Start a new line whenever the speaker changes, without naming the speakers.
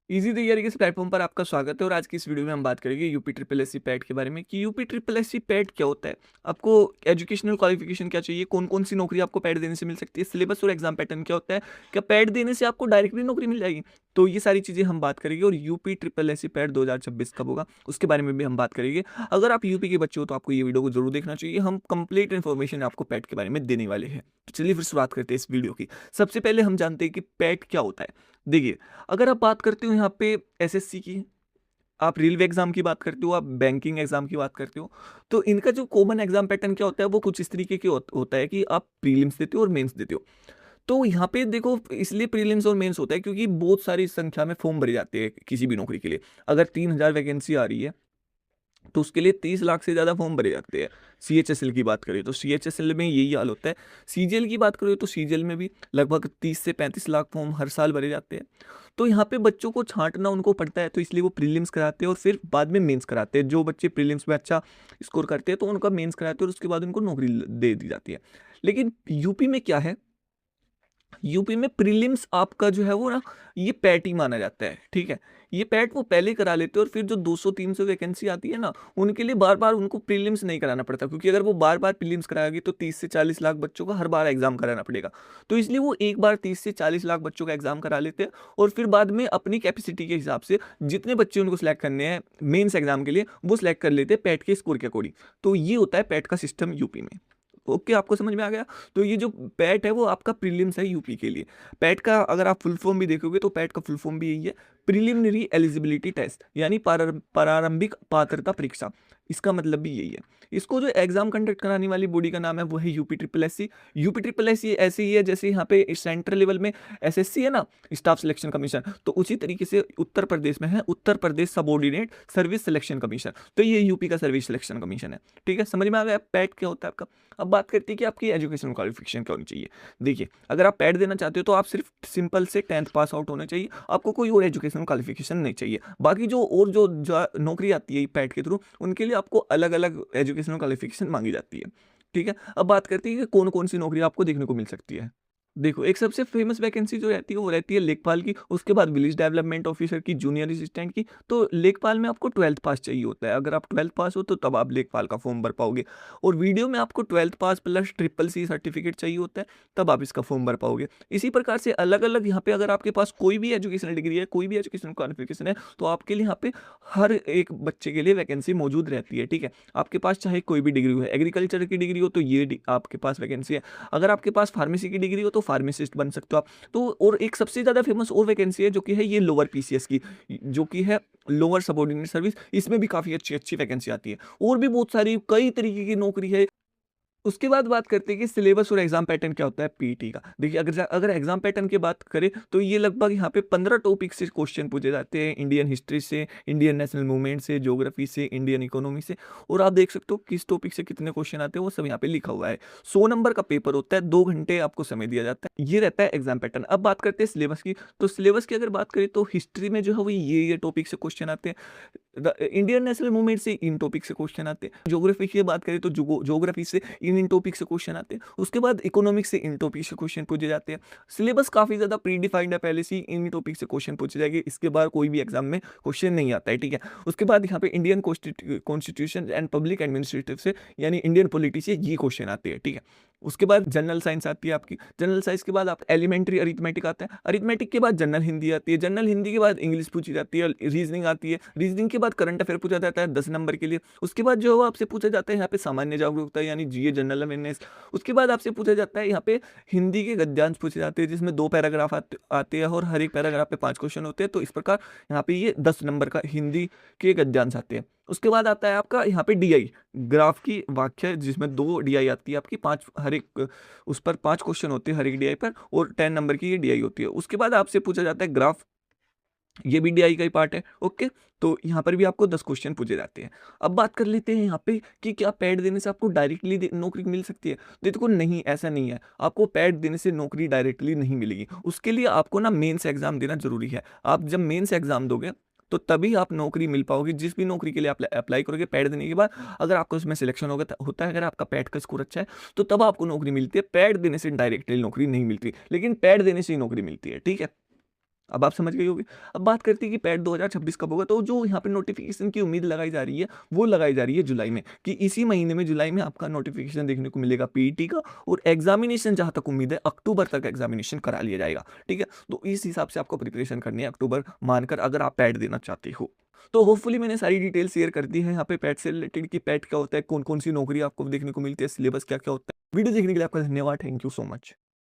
Easy तैयारी के इस प्लेटफॉर्म पर आपका स्वागत है और आज की इस वीडियो में हम बात करेंगे UP triple S C PET के बारे में कि UP triple S C PET क्या होता है। आपको एजुकेशनल क्वालिफिकेशन क्या चाहिए, कौन कौन सी नौकरी आपको पैट देने से मिल सकती है, सिलेबस और एग्जाम पैटर्न क्या होता है, क्या पैट देने से आपको डायरेक्टली नौकरी मिल जाएगी। तो ये सारी चीज़ें हम बात करेंगे और UP triple S C PET 2026 कब होगा उसके बारे में भी हम बात करेंगे। अगर आप यूपी के बच्चे हो तो आपको ये वीडियो को जरूर देखना चाहिए, हम कंप्लीट इन्फॉर्मेशन आपको पैट के बारे में देने वाले हैं। तो चलिए फिर शुरुआत करते हैं इस वीडियो की। सबसे पहले हम जानते हैं कि पैट क्या होता है। देखिए, अगर आप बात करते हो यहाँ पे एसएससी की, आप रेलवे एग्जाम की बात करते हो, आप बैंकिंग एग्जाम की बात करते हो, तो इनका जो कॉमन एग्जाम पैटर्न क्या होता है वो कुछ इस तरीके के होता है कि आप प्रीलिम्स देते हो और मेंस देते हो। तो यहाँ पे देखो, इसलिए प्रीलिम्स और मेंस होता है क्योंकि बहुत सारी संख्या में फॉर्म भरे जाते हैं किसी भी नौकरी के लिए। अगर 3,000 वैकेंसी आ रही है तो उसके लिए 30 लाख से ज़्यादा फॉर्म भरे जाते हैं। सीएचएसएल की बात करें तो सीएचएसएल में यही हाल होता है। सीजीएल की बात करें तो सीजीएल में भी लगभग 30 से 35 लाख फॉर्म हर साल भरे जाते हैं। तो यहाँ पे बच्चों को छांटना उनको पड़ता है, तो इसलिए वो प्रीलिम्स कराते हैं और फिर बाद में मेंस कराते हैं। जो बच्चे प्रीलिम्स में अच्छा स्कोर करते हैं तो उनका मेंस कराते हैं और उसके बाद उनको नौकरी दे दी जाती है। लेकिन यूपी में क्या है, यूपी में प्रीलिम्स आपका जो है वो ना, ये पैट ही माना जाता है। ठीक है, ये पैट वो पहले करा लेते हैं और फिर जो 200-300 वैकेंसी आती है ना, उनके लिए बार बार उनको प्रीलिम्स नहीं कराना पड़ता, क्योंकि अगर वो बार बार प्रीलिम्स कराएगी तो 30 से 40 लाख बच्चों का हर बार एग्जाम कराना पड़ेगा। तो इसलिए वो एक बार 30 से 40 लाख बच्चों का एग्जाम करा लेते हैं और फिर बाद में अपनी कैपेसिटी के हिसाब से जितने बच्चे उनको सिलेक्ट करने हैं मेंस एग्जाम के लिए वो सिलेक्ट कर लेते हैं पैट के स्कोर के अकॉर्डिंग। तो ये होता है पैट का सिस्टम यूपी में। ओके, आपको समझ में आ गया। तो ये जो पैट है वो आपका प्रीलिम्स है यूपी के लिए। पैट का अगर आप फुल फॉर्म भी देखोगे तो पैट का फुल फॉर्म भी यही है, प्रिलिमिनरी एलिजिबिलिटी टेस्ट, यानी प्रारंभिक पात्रता परीक्षा। इसका मतलब भी यही है। इसको जो एग्जाम कंडक्ट कराने वाली बॉडी का नाम है वो है UP triple S C. UP triple S C ऐसे ही है जैसे यहाँ पे सेंट्रल लेवल में एसएससी है ना, स्टाफ सिलेक्शन कमीशन, तो उसी तरीके से उत्तर प्रदेश में है Uttar Pradesh subordinate service selection commission. तो ये यूपी का सर्विस सिलेक्शन कमीशन है। ठीक है, समझ में आ गया पैट क्या होता है आपका। अब बात करते हैं कि आपकी एजुकेशन क्वालिफिकेशन क्या होनी चाहिए। देखिए, अगर आप पैट देना चाहते हो तो आप सिर्फ सिंपल से 10th पास आउट होने चाहिए, आपको कोई और एजुकेशन क्वालिफिकेशन नहीं चाहिए। बाकी जो नौकरी आती है पैट के थ्रू, उनके लिए आपको अलग अलग एजुकेशनल क्वालिफिकेशन मांगी जाती है। ठीक है, अब बात करते हैं कि कौन कौन सी नौकरी आपको देखने को मिल सकती है। देखो, एक सबसे फेमस वैकेंसी जो रहती है वो रहती है लेखपाल की, उसके बाद विलेज डेवलपमेंट ऑफिसर की, जूनियर असिस्टेंट की। तो लेखपाल में आपको 12th पास चाहिए होता है। अगर आप 12th पास हो तो तब आप लेखपाल का फॉर्म भर पाओगे। और वीडियो में आपको 12th पास प्लस ट्रिपल सी सर्टिफिकेट चाहिए होता है, तब आप इसका फॉर्म भर पाओगे। इसी प्रकार से अलग अलग यहाँ पे अगर आपके पास कोई भी एजुकेशनल डिग्री है, कोई भी एजुकेशनल क्वालिफिकेशन है, तो आपके लिए यहाँ पे हर एक बच्चे के लिए वैकेंसी मौजूद रहती है। ठीक है, आपके पास चाहे कोई भी डिग्री हो, एग्रीकल्चर की डिग्री हो तो ये आपके पास वैकेंसी है। अगर आपके पास फार्मेसी की डिग्री हो तो फार्मासिस्ट बन सकते हो आप। तो और एक सबसे ज़्यादा फेमस और वैकेंसी है जो कि है ये लोअर पीसीएस की, जो कि है लोअर सबऑर्डिनेट सर्विस। इसमें भी काफ़ी अच्छी अच्छी वैकेंसी आती है। और भी बहुत सारी कई तरीके की नौकरी है। उसके बाद बात करते हैं कि सिलेबस और एग्जाम पैटर्न क्या होता है पीटी का। देखिए, अगर अगर एग्जाम पैटर्न की बात करें तो ये लगभग यहाँ पे 15 टॉपिक से क्वेश्चन पूछे जाते हैं। इंडियन हिस्ट्री से, इंडियन नेशनल मूवमेंट से, ज्योग्राफी से, इंडियन इकोनॉमी से। और आप देख सकते हो किस टॉपिक से कितने क्वेश्चन आते हैं वो सब यहाँ पे लिखा हुआ है। 100 नंबर का पेपर होता है, 2 घंटे आपको समय दिया जाता है। ये रहता है एग्जाम पैटर्न। अब बात करते हैं सिलेबस की। तो सिलेबस की अगर बात करें तो हिस्ट्री में जो है वो ये टॉपिक से क्वेश्चन आते हैं। इंडियन नेशनल मूवमेंट से इन टॉपिक से क्वेश्चन आते हैं। ज्योग्राफी की बात करें तो ज्योग्राफी से इन टॉपिक से क्वेश्चन आते हैं। उसके बाद इकोनॉमिक्स से इन टॉपिक से क्वेश्चन पूछे जाते हैं। सिलेबस काफी ज्यादा प्री डिफाइंड है, पहले से इन टॉपिक से क्वेश्चन पूछे जाएंगे। इसके बाद कोई भी एग्जाम में क्वेश्चन नहीं आता है। ठीक है, उसके बाद यहाँ पे Indian constitution and public administrative से, यानी इंडियन पॉलिटी से ये क्वेश्चन आते हैं। ठीक है, उसके बाद जनरल साइंस आती है आपकी। जनरल साइंस के बाद आप एलिमेंट्री अरिथमेटिक आता है। अरिथमेटिक के बाद जनरल हिंदी आती है। जनरल हिंदी के बाद इंग्लिश पूछी जाती है। रीजनिंग आती है। रीजनिंग के बाद करंट अफेयर पूछा जाता है 10 नंबर के लिए। उसके बाद जो है आपसे पूछा जाता है यहाँ पे सामान्य जागरूकता, यानी जीए जनरल अवेयरनेस। उसके बाद आपसे पूछा जाता है यहाँ पे हिंदी के गद्यांश पूछे जाते हैं, जिसमें 2 पैराग्राफ आते हैं और हर एक पैराग्राफ पे 5 क्वेश्चन होते हैं। तो इस प्रकार यहाँ पे ये 10 नंबर का हिंदी के गद्यांश आते हैं। उसके बाद आता है आपका यहाँ पे डीआई, ग्राफ की व्याख्या, जिसमें 2 डीआई आती है आपकी। 5 हर एक, उस पर 5 क्वेश्चन होते हैं हर एक डीआई पर, और 10 नंबर की ये डीआई होती है। उसके बाद आपसे पूछा जाता है ग्राफ, ये भी डीआई का ही पार्ट है। ओके, तो यहाँ पर भी आपको 10 क्वेश्चन पूछे जाते हैं। अब बात कर लेते हैं यहाँ पे कि क्या पैड देने से आपको डायरेक्टली नौकरी मिल सकती है। तो देखो, नहीं, ऐसा नहीं है। आपको पैड देने से नौकरी डायरेक्टली नहीं मिलेगी। उसके लिए आपको ना मेंस एग्जाम देना जरूरी है। आप जब मेंस एग्जाम दोगे तो तभी आप नौकरी मिल पाओगी। जिस भी नौकरी के लिए आप अप्लाई करोगे पैड देने के बाद, अगर आपको उसमें सिलेक्शन होता है, अगर आपका पैड का स्कोर अच्छा है, तो तब आपको नौकरी मिलती है। पैड देने से डायरेक्टली नौकरी नहीं मिलती, लेकिन पैड देने से ही नौकरी मिलती है। ठीक है, अब आप समझ गए होंगे। अब बात करते हैं कि पैट 2026 कब होगा, तो जो यहाँ पे नोटिफिकेशन की उम्मीद लगाई जा रही है, वो लगाई जा रही है जुलाई में, कि इसी महीने में जुलाई में आपका नोटिफिकेशन देखने को मिलेगा पीईटी का, और एग्जामिनेशन जहाँ तक उम्मीद है अक्टूबर तक एग्जामिनेशन करा लिया जाएगा। ठीक है, तो इस हिसाब से आपको प्रिपरेशन करनी है अक्टूबर मानकर, अगर आप पैट देना चाहते हो। तो होपफुली मैंने सारी डिटेल शेयर कर दी है यहाँ पे पैट से रिलेटेड, कि पैट क्या होता है, कौन कौन सी नौकरी आपको देखने को मिलती है, सिलेबस क्या क्या होता है। वीडियो देखने के लिए आपका धन्यवाद। Thank you so much.